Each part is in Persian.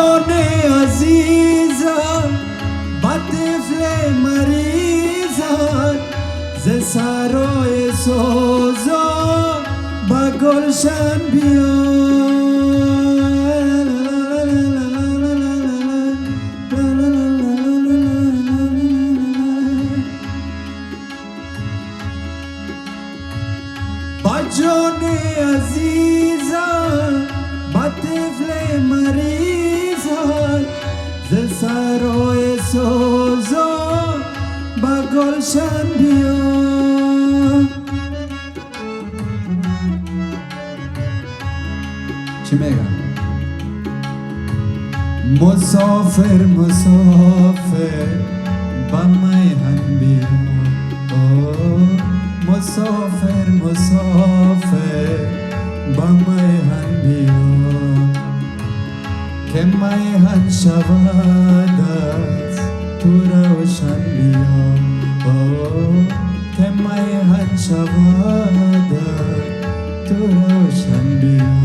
جان عزیزم با طفل مریضم ز سرای سوزان با گلشن بیا با جان عزیزم با طفل مریضم ز سرای سوزان با گلشن بیا چی میگم؟ مسافر مسافر با میهن بیا مسافر مسافر با میهن بیا که میهن شود از تو روشن بیا که میهن شود از تو روشن بیا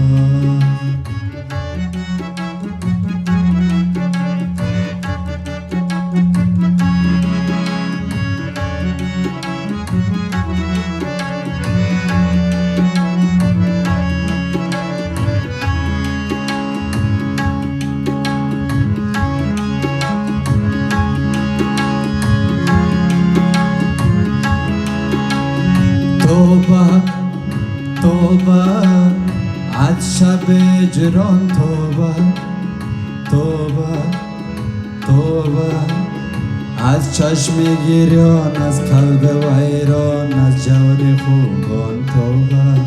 توبه توبه از شب هجران توبه توبه توبه از چشم گریان از قلب ویران از جور خوبان توبه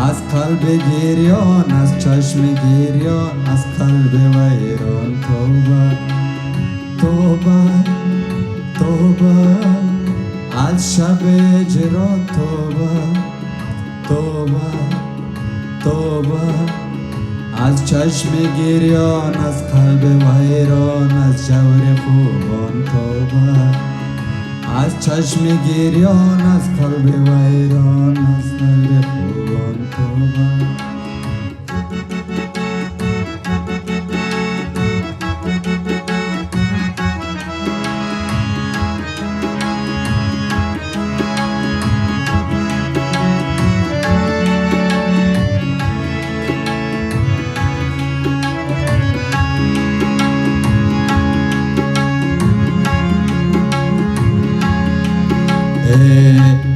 از قلب گریان از چشم گریان از قلب ویران توبه توبه توبه از شب هجران توبه توبه توبه از چشم گریان از قلب ویران از جور خوبان توبه از چشم گریان از قلب ویران از جور خوبان توبه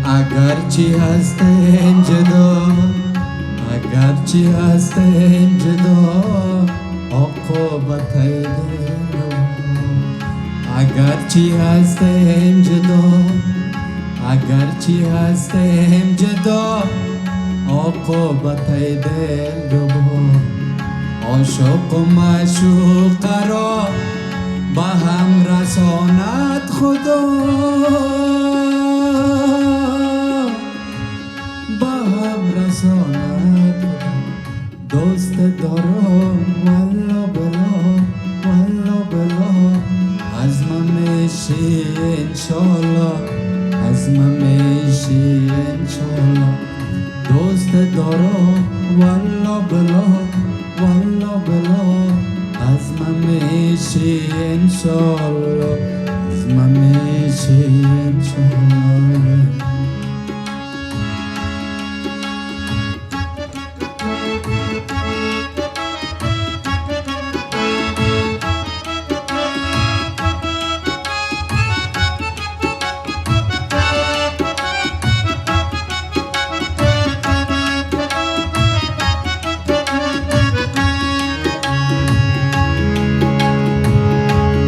اگرچی هستیم جدا اگرچی هستیم جدا عاقبت دل اگرچی هستیم جدا اگرچی هستیم جدا عاقبت دل عاشق و معشوق را با هم رساند خدا با هم رساند دوست دارم والا بلا والا بلا از من میشی انشالله از من میشی انشالله دوست دارم والا بلا والا بلا از من میشی انشالله از من میشی انشالله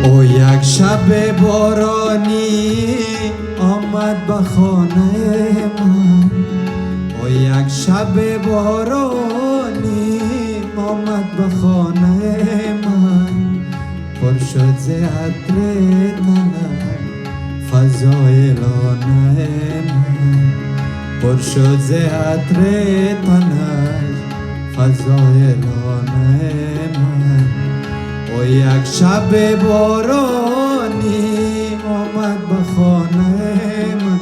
او یک شب بارانی آمد به خانه من او یک شب بارانی آمد به خانه من پر شد ز عطر تنم فضایلانه من پر شد ز عطر تنم فضایلانه من او یک شب بارانی آمد به خانه من